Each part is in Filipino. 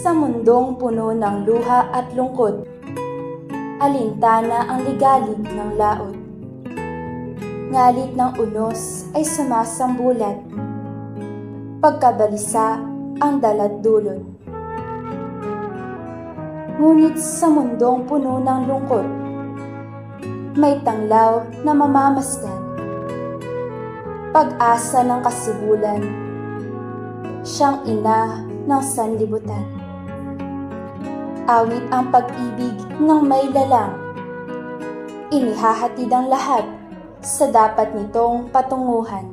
Sa mundong puno ng luha at lungkot, alintana ang ligalig ng laot. Ngalit ng unos ay sumasambulat, pagkabalisa ang dalat dulot. Ngunit sa mundong puno ng lungkot, may tanglaw na mamamasdan. Pag-asa ng kasibulan, siyang ina ng sanlibutan. Awit ang pag-ibig ng may lalang, inihahatid ang lahat sa dapat nitong patunguhan.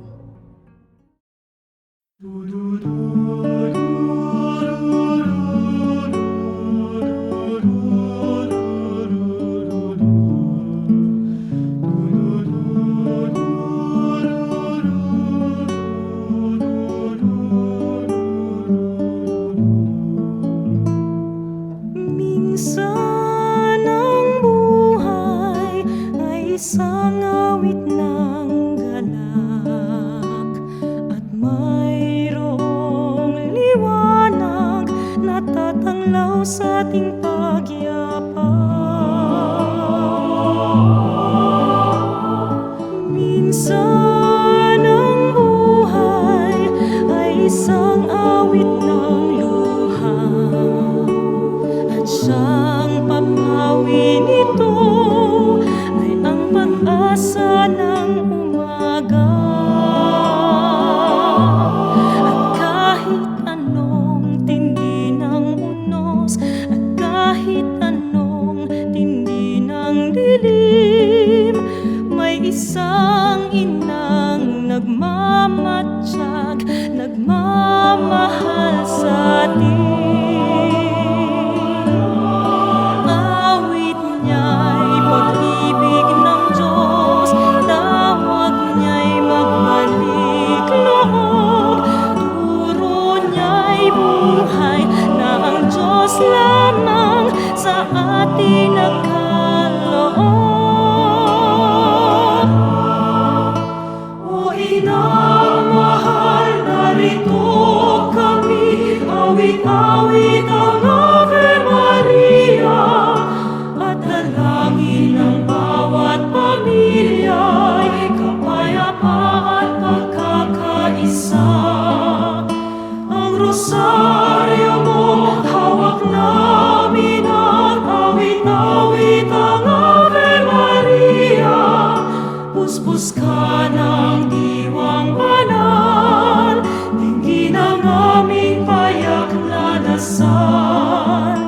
Minsan ang buhay ay isang awit ng galak, at mayroong liwanag na tatanglaw sa ating pagyapak. Minsan ang buhay ay isang awit ng luha, at siyang papawi nito ay ang pag-asa ng umaga. At kahit anong tindi ng unos, at kahit anong tindi ng dilim, may isang inang nagmamatsyag, nagmamahal sa atin. Awit niya'y pag-ibig ng Diyos, tawag niya'y magbalik loob, turo niya'y buhay na ang Diyos lamang sa atin nagkaloob. O inang mahal, narito kami, awit-awit ang Ave Maria, at dalangin ng bawat pamilya'y kapayapaan at pagkakaisa. Ang rosaryo mo hawak namin, at awit-awit ang Ave Maria. Puspos ka ng diwang banal, dinggin ang aming payak na dasal.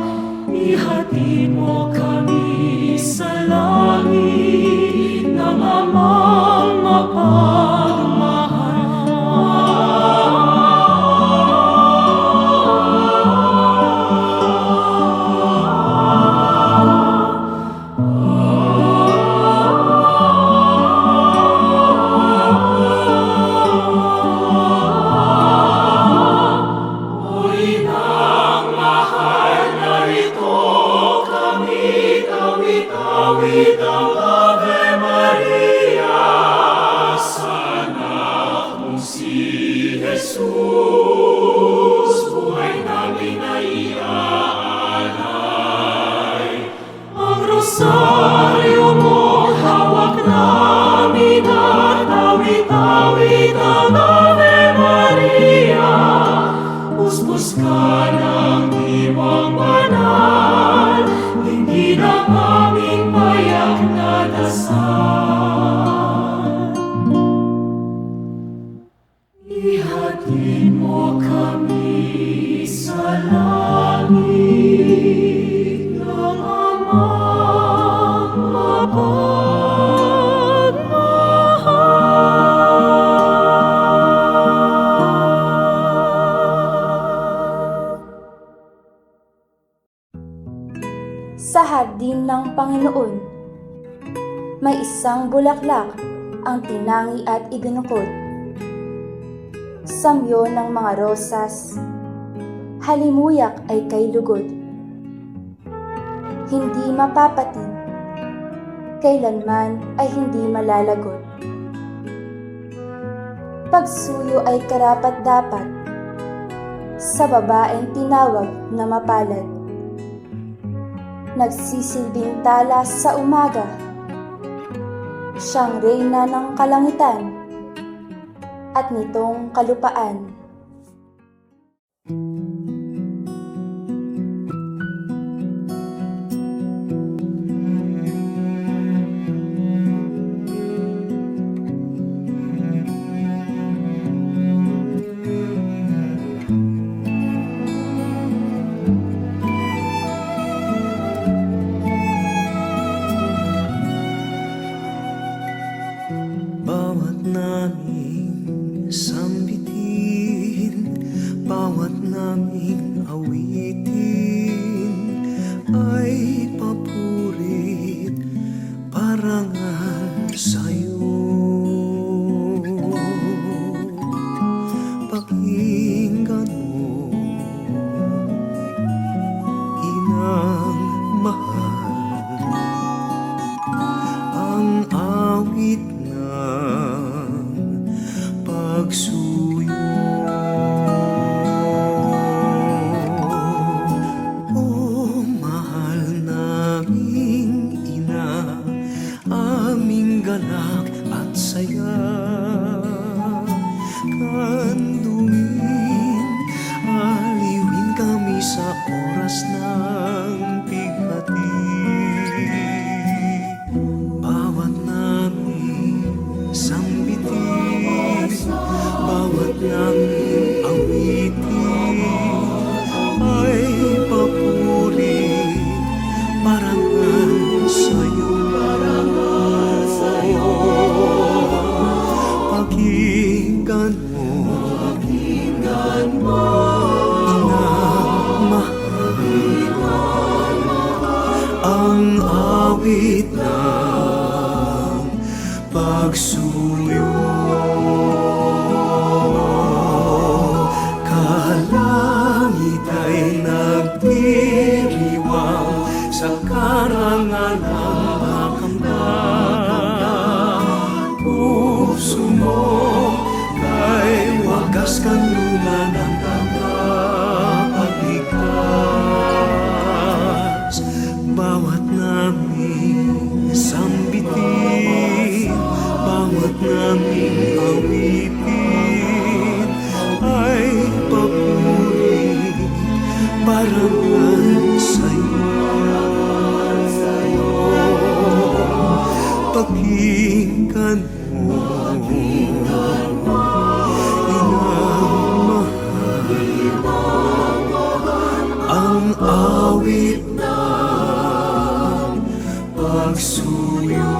Ihatid mo kami sa langit ng Amang awit ang Ave Maria sa anak mong si Jesus, buhay namin ay iaalay. Ang rosaryo mo hawak namin, at awit-awit ang Ave Maria. Puspos ka ng diwang banal, dinggin ang aming payak na dasal. Ihatid mo kami sa langit ng Amang mapagmahal. Sa hardin ng Panginoon, may isang bulaklak ang tinangi at ibinukod. Samyo ng mga rosas, halimuyak ay kay lugod. Hindi mapapatid, kailanman ay hindi malalagot. Pagsuyo ay karapat-dapat, sa babaeng tinawag na mapalad. Nagsisilbing tala sa umaga, siyang reyna ng kalangitan at nitong kalupaan. Bawat naming sambitin, bawat naming awitin ay papurit parangal sa'yo. Pakinggan mo, inang mahal, ang awit pagsuyo. O mahal naming ina, aming galak at saya, kandungin, aliwin kami sa oras ng bighati. Bawat naming sambitin, bawat naming awitin ay papuri parangal sa'yo. Pakinggan mo, inang mahal, ang awit ng pagsuyo. Kalangit ay nagdiriwang sa karangalang makamtan. Puso mo kay wagas kanlungan ng tagapagligtas. Bawat naming sambitin, bawat naming awitin ay papuri parangal sa'yo. Pakinggan mo, inang mahal, ang awit ng pagsuyo.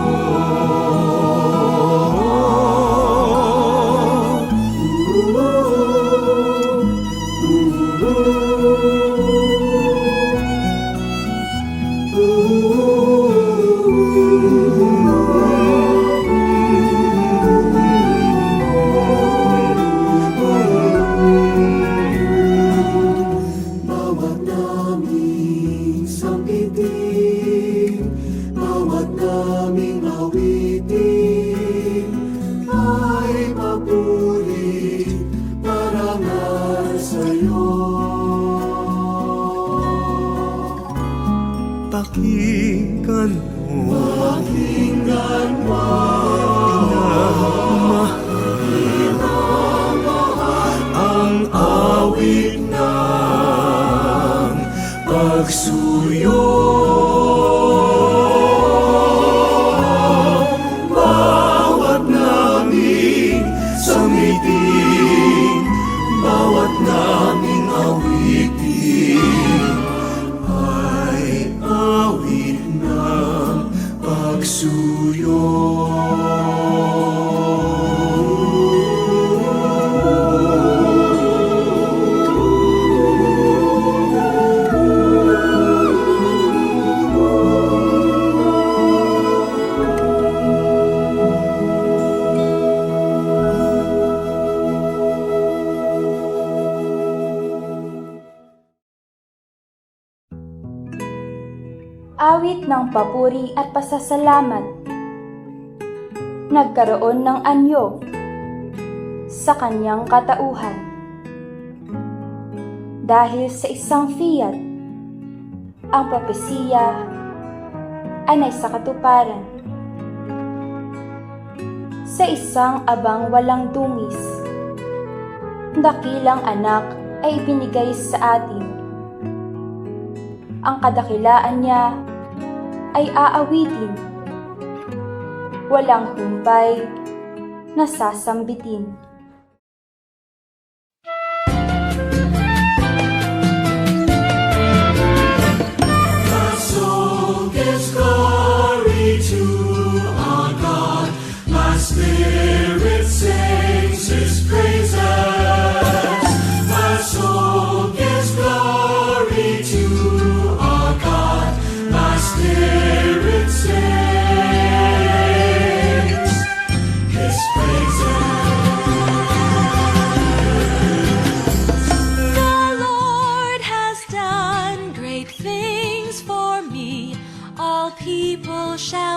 Bawat naming sambitin, bawat naming awitin ay papuri parangal sa'yo. Pakinggan mo, Pakinggan mo, inang mahal, ang awit ng pagsuyo. Bawat naming sambitin, bawat naming awitin ay awit ng pagsuyo. Awit ng papuri at pasasalamat. Nagkaroon ng anyo sa kanyang katauhan. Dahil sa isang fiat, ang propesiya ay sa katuparan. Sa isang abang walang dungis, dakilang anak ay ibinigay sa atin. Ang kadakilaan niya ay aawitin, walang humpay na sasambitin. My soul gives glory to our God. My spirit sings His praises. My soul gives glory to our God. My spirit sings His praises. The Lord has done great things for me. All people shall